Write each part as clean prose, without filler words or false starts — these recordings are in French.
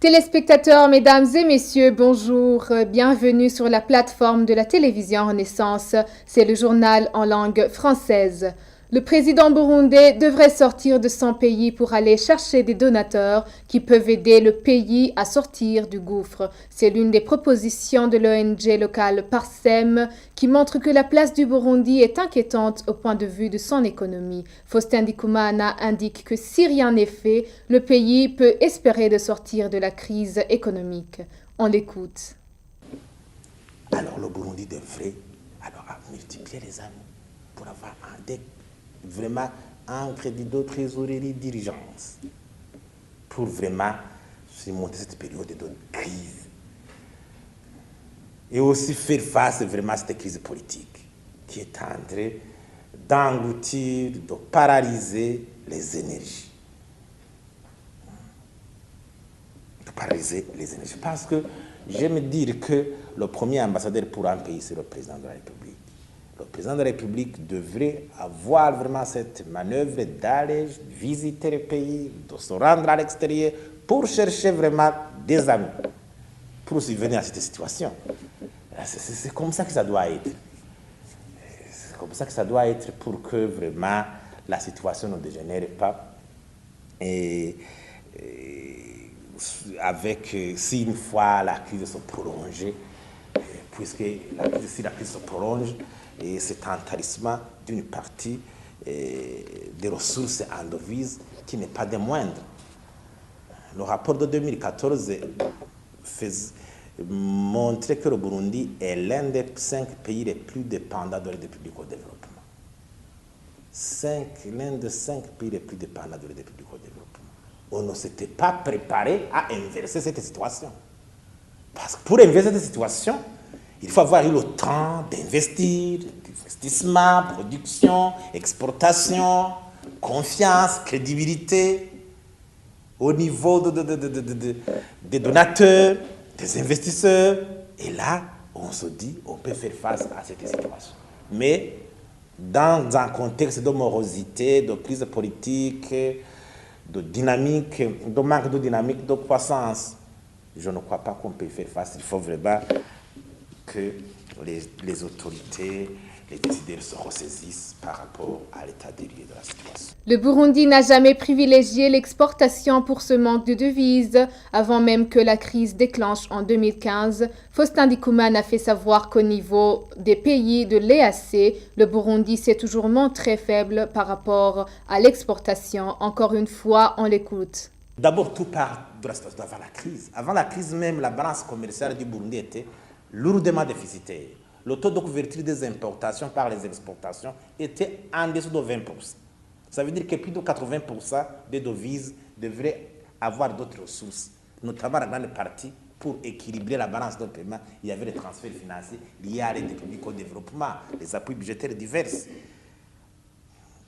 Téléspectateurs, mesdames et messieurs, bonjour. Bienvenue sur la plateforme de la télévision Renaissance. C'est le journal en langue française. Le président burundais devrait sortir de son pays pour aller chercher des donateurs qui peuvent aider le pays à sortir du gouffre. C'est l'une des propositions de l'ONG locale Parsem qui montre que la place du Burundi est inquiétante au point de vue de son économie. Faustin Ndikumana indique que si rien n'est fait, le pays peut espérer de sortir de la crise économique. On l'écoute. Alors le Burundi devrait multiplier les amis pour avoir vraiment un crédit de trésorerie d'urgence pour vraiment surmonter cette période de crise et aussi faire face vraiment à cette crise politique qui est en train d'engloutir, de paralyser les énergies. Parce que j'aime dire que le premier ambassadeur pour un pays, c'est le président de la République. Le président de la République devrait avoir vraiment cette manœuvre d'aller visiter le pays, de se rendre à l'extérieur pour chercher vraiment des amis, pour subvenir à cette situation. C'est comme ça que ça doit être. C'est comme ça que ça doit être pour que vraiment la situation ne dégénère pas. Si une fois la crise se prolonge, puisque si la crise se prolonge, et c'est un tarissement d'une partie des ressources en devises qui n'est pas des moindres. Le rapport de 2014 montrait que le Burundi est l'un des 5 pays les plus dépendants de l'aide publique au développement. L'un des 5 pays les plus dépendants de l'aide publique au développement. On ne s'était pas préparé à inverser cette situation. Parce que pour inverser cette situation, il faut avoir eu le temps d'investir, investissement, production, exportation, confiance, crédibilité au niveau des donateurs, des investisseurs. Et là, on se dit, on peut faire face à cette situation. Mais dans un contexte de morosité, de crise politique, de dynamique, de manque de dynamique, de croissance, je ne crois pas qu'on peut faire face. Il faut vraiment que les autorités, les décideurs se ressaisissent par rapport à l'état des lieux de la situation. Le Burundi n'a jamais privilégié l'exportation pour ce manque de devises. Avant même que la crise déclenche en 2015, Faustin Ndikumana a fait savoir qu'au niveau des pays de l'EAC, le Burundi s'est toujours montré faible par rapport à l'exportation. Encore une fois, on l'écoute. D'abord, tout part de la situation d'avant la crise. Avant la crise même, la balance commerciale du Burundi était lourdement déficitaire. Le taux de couverture des importations par les exportations était en dessous de 20%. Ça veut dire que plus de 80% des devises devraient avoir d'autres ressources, notamment la grande partie pour équilibrer la balance de paiement. Il y avait les transferts financiers liés à l'aide publique au développement, les appuis budgétaires divers.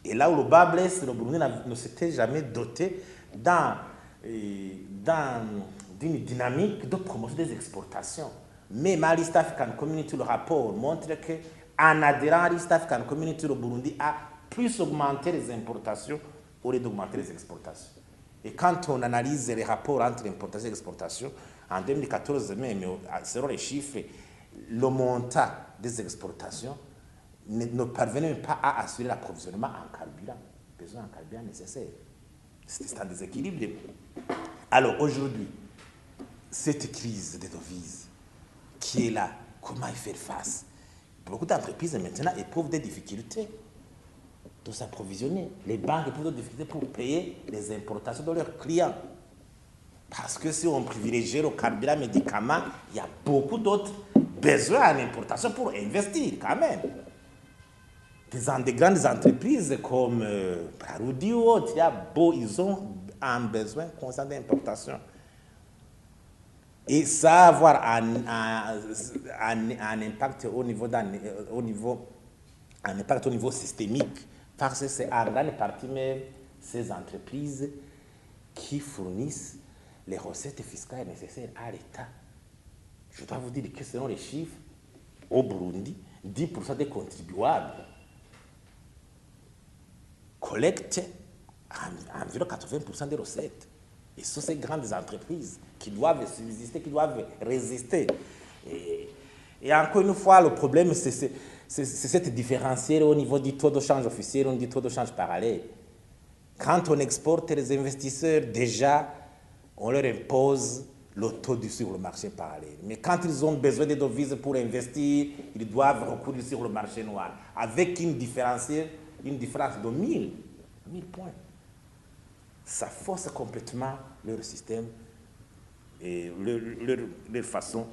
Et là où le bas blesse, le Burundi ne s'était jamais doté d'une dynamique de promotion des exportations. Même à l'East African Community, le rapport montre qu'en adhérant à l'East African Community, le Burundi a plus augmenté les importations au lieu d'augmenter les exportations. Et quand on analyse les rapports entre importation et exportation, en 2014 même, selon les chiffres, le montant des exportations ne parvenait même pas à assurer l'approvisionnement en carburant, besoin en carburant nécessaire. C'est un déséquilibre. Alors aujourd'hui, cette crise des devises qui est là, comment y faire face? Beaucoup d'entreprises maintenant éprouvent des difficultés de s'approvisionner. Les banques éprouvent des difficultés pour payer les importations de leurs clients. Parce que si on privilégie le carburant médicament, il y a beaucoup d'autres besoins en importation pour investir quand même. Des grandes entreprises comme Brarudi ou autres, ils ont un besoin constant d'importation. Et ça va avoir un impact au niveau systémique, parce que c'est en grande partie même ces entreprises qui fournissent les recettes fiscales nécessaires à l'État. Je dois vous dire que selon les chiffres, au Burundi, 10% des contribuables collectent environ 80% des recettes. Et ce sont ces grandes entreprises qui doivent subsister, qui doivent résister. Et encore une fois, le problème, c'est cette différentiel au niveau du taux de change officiel et du taux de change parallèle. Quand on exporte les investisseurs, déjà, on leur impose le taux sur le marché parallèle. Mais quand ils ont besoin de devises pour investir, ils doivent recourir sur le marché noir, avec une différence de 1000 points. Ça force complètement leur système et leur façon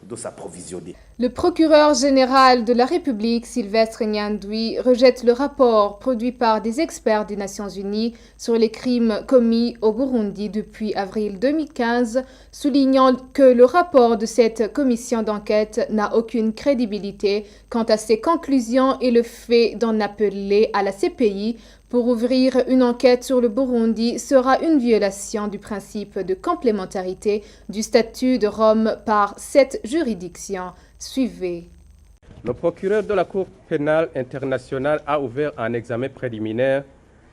de s'approvisionner. Le procureur général de la République, Sylvestre Nyandwi, rejette le rapport produit par des experts des Nations Unies sur les crimes commis au Burundi depuis avril 2015, soulignant que le rapport de cette commission d'enquête n'a aucune crédibilité quant à ses conclusions et le fait d'en appeler à la CPI pour ouvrir une enquête sur le Burundi sera une violation du principe de complémentarité du statut de Rome par cette juridiction. Suivez. Le procureur de la Cour pénale internationale a ouvert un examen préliminaire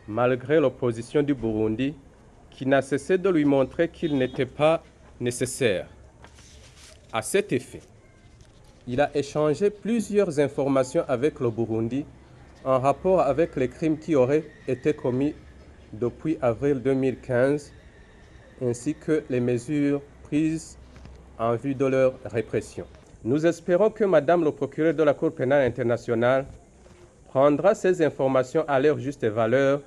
malgré l'opposition du Burundi qui n'a cessé de lui montrer qu'il n'était pas nécessaire. À cet effet, il a échangé plusieurs informations avec le Burundi en rapport avec les crimes qui auraient été commis depuis avril 2015, ainsi que les mesures prises en vue de leur répression. Nous espérons que Madame le procureur de la Cour pénale internationale prendra ces informations à leur juste valeur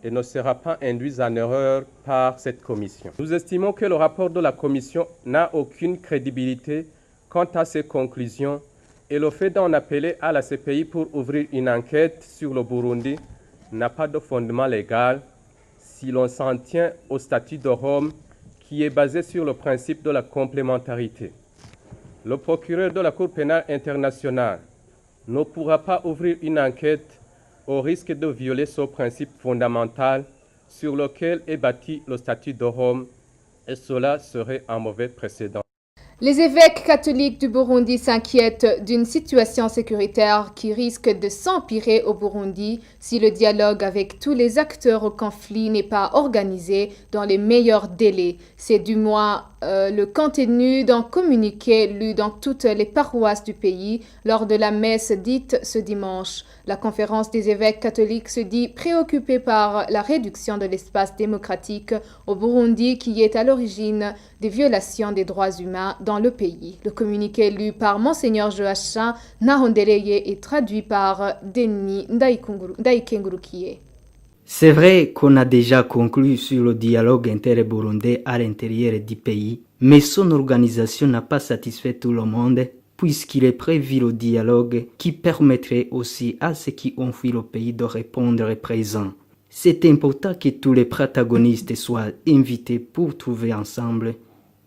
et ne sera pas induite en erreur par cette commission. Nous estimons que le rapport de la commission n'a aucune crédibilité quant à ses conclusions et le fait d'en appeler à la CPI pour ouvrir une enquête sur le Burundi n'a pas de fondement légal si l'on s'en tient au statut de Rome qui est basé sur le principe de la complémentarité. Le procureur de la Cour pénale internationale ne pourra pas ouvrir une enquête au risque de violer ce principe fondamental sur lequel est bâti le statut de Rome, et cela serait un mauvais précédent. Les évêques catholiques du Burundi s'inquiètent d'une situation sécuritaire qui risque de s'empirer au Burundi si le dialogue avec tous les acteurs au conflit n'est pas organisé dans les meilleurs délais. C'est du moins le contenu d'un communiqué lu dans toutes les paroisses du pays lors de la messe dite ce dimanche. La conférence des évêques catholiques se dit préoccupée par la réduction de l'espace démocratique au Burundi qui est à l'origine des violations des droits humains dans le pays. Le communiqué lu par Monseigneur Joachim Nahondereye est traduit par Denis Ndaikengurukiye. C'est vrai qu'on a déjà conclu sur le dialogue inter-burundais à l'intérieur du pays, mais son organisation n'a pas satisfait tout le monde, puisqu'il est prévu le dialogue qui permettrait aussi à ceux qui ont fui le pays de répondre présent. C'est important que tous les protagonistes soient invités pour trouver ensemble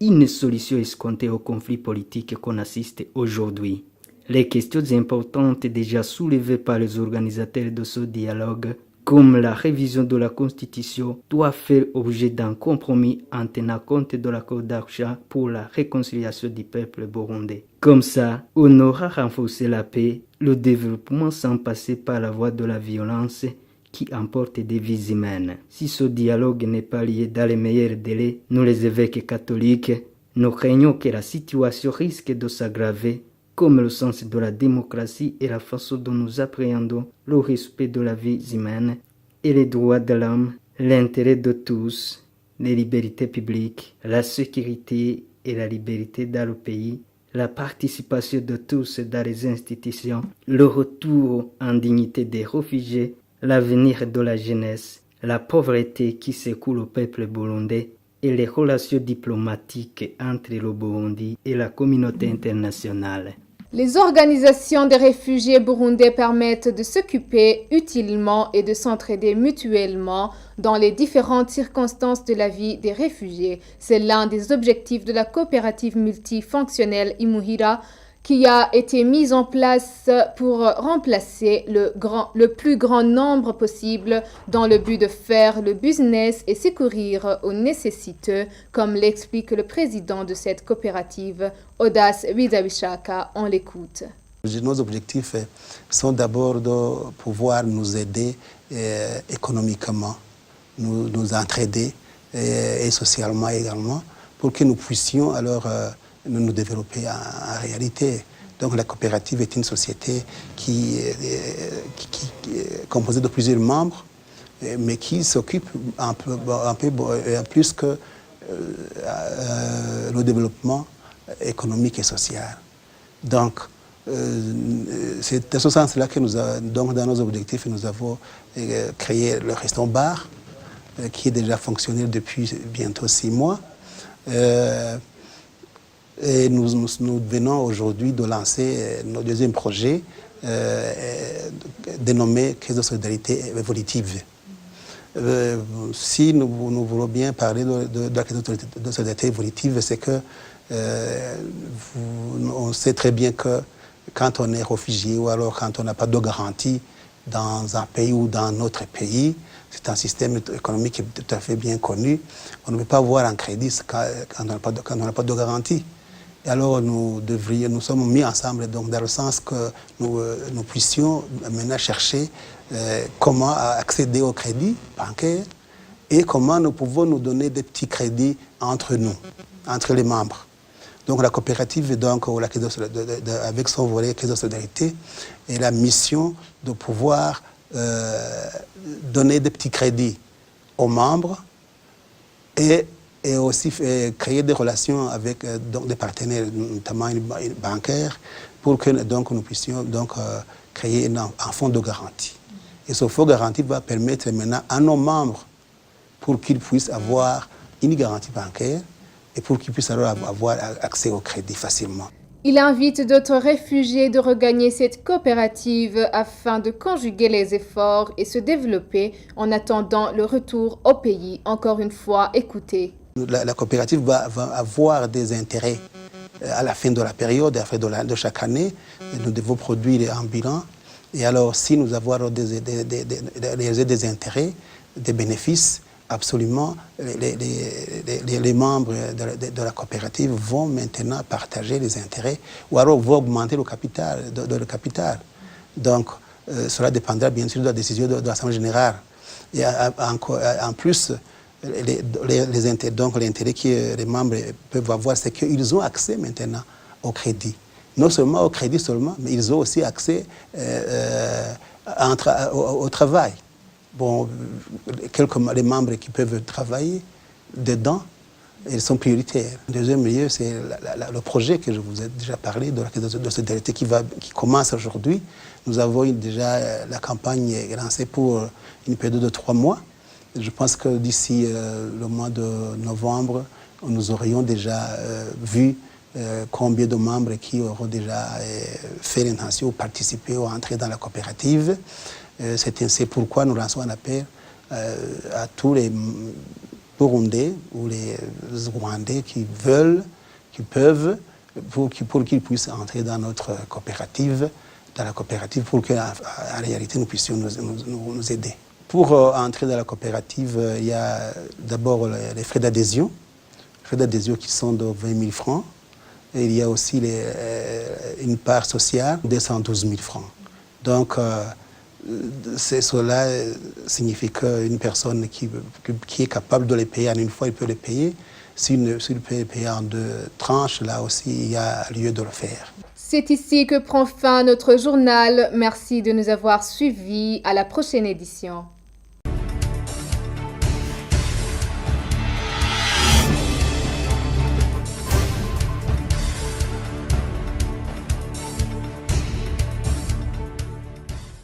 une solution escomptée au conflit politique qu'on assiste aujourd'hui. Les questions importantes déjà soulevées par les organisateurs de ce dialogue, comme la révision de la Constitution, doit faire objet d'un compromis en tenant compte de l'accord d'Arusha pour la réconciliation du peuple burundais. Comme ça, on aura renforcé la paix, le développement sans passer par la voie de la violence qui emporte des vies humaines. Si ce dialogue n'est pas lié dans les meilleurs délais, nous les évêques catholiques, nous craignons que la situation risque de s'aggraver, comme le sens de la démocratie et la façon dont nous appréhendons le respect de la vie humaine et les droits de l'homme, l'intérêt de tous, les libertés publiques, la sécurité et la liberté dans le pays, la participation de tous dans les institutions, le retour en dignité des réfugiés, l'avenir de la jeunesse, la pauvreté qui secoue le peuple burundais et les relations diplomatiques entre le Burundi et la communauté internationale. Les organisations des réfugiés burundais permettent de s'occuper utilement et de s'entraider mutuellement dans les différentes circonstances de la vie des réfugiés. C'est l'un des objectifs de la coopérative multifonctionnelle Imuhira qui a été mise en place pour remplacer le plus grand nombre possible dans le but de faire le business et secourir aux nécessiteux, comme l'explique le président de cette coopérative, Odas Widawishaka. On l'écoute. Nos objectifs sont d'abord de pouvoir nous aider économiquement, nous entraider et socialement également, pour que nous puissions alors nous développer en réalité. Donc la coopérative est une société qui est composée de plusieurs membres, mais qui s'occupe un peu plus que le développement économique et social. Donc, c'est dans ce sens-là que donc dans nos objectifs, nous avons créé le restaurant-bar, qui est déjà fonctionnel depuis bientôt 6 mois. Et nous venons aujourd'hui de lancer notre deuxième projet dénommé Caisse de solidarité évolutive. Si nous voulons bien parler de la Caisse de solidarité évolutive, c'est que on sait très bien que quand on est réfugié ou alors quand on n'a pas de garantie dans un pays ou dans un autre pays, c'est un système économique qui est tout à fait bien connu. On ne peut pas avoir un crédit quand on n'a pas de garantie. Et alors nous sommes mis ensemble donc, dans le sens que nous puissions maintenant chercher comment accéder au crédit bancaire et comment nous pouvons nous donner des petits crédits entre nous, entre les membres. Donc la coopérative, donc, avec son volet Caisse de solidarité, a la mission de pouvoir donner des petits crédits aux membres et aussi créer des relations avec donc, des partenaires, notamment bancaires, pour que donc, nous puissions donc, créer un fonds de garantie. Et ce fonds de garantie va permettre maintenant à nos membres, pour qu'ils puissent avoir une garantie bancaire, et pour qu'ils puissent alors avoir accès au crédit facilement. Il invite d'autres réfugiés de regagner cette coopérative afin de conjuguer les efforts et se développer en attendant le retour au pays. Encore une fois, écoutez. La coopérative va avoir des intérêts à la fin de la période, à la fin de chaque année. Nous devons produire un bilan. Et alors, si nous avons des intérêts, des bénéfices, absolument, les membres de la coopérative vont maintenant partager les intérêts ou alors vont augmenter le capital. Donc, cela dépendra bien sûr de la décision de l'Assemblée générale. Et en plus, l'intérêt que les membres peuvent avoir, c'est qu'ils ont accès maintenant au crédit. Non seulement au crédit seulement, mais ils ont aussi accès au travail. Bon, les membres qui peuvent travailler dedans, ils sont prioritaires. En deuxième lieu, c'est le projet que je vous ai déjà parlé de la Caisse de solidarité qui commence aujourd'hui. Nous avons déjà la campagne lancée pour une période de 3 mois. Je pense que d'ici le mois de novembre, nous aurions déjà vu combien de membres qui auront déjà fait l'intention ou participé ou entré dans la coopérative. C'est pourquoi nous lançons un appel à tous les Burundais ou les Rwandais qui veulent, qui peuvent, pour qu'ils puissent entrer dans notre coopérative, pour qu'en réalité nous puissions nous aider. Pour entrer dans la coopérative, il y a d'abord les frais d'adhésion qui sont de 20 000 francs. Et il y a aussi une part sociale de 112 000 francs. Donc, cela signifie qu'une personne qui est capable de les payer en une fois, il peut les payer. S'il peut les payer en 2 tranches, là aussi, il y a lieu de le faire. C'est ici que prend fin notre journal. Merci de nous avoir suivis. À la prochaine édition.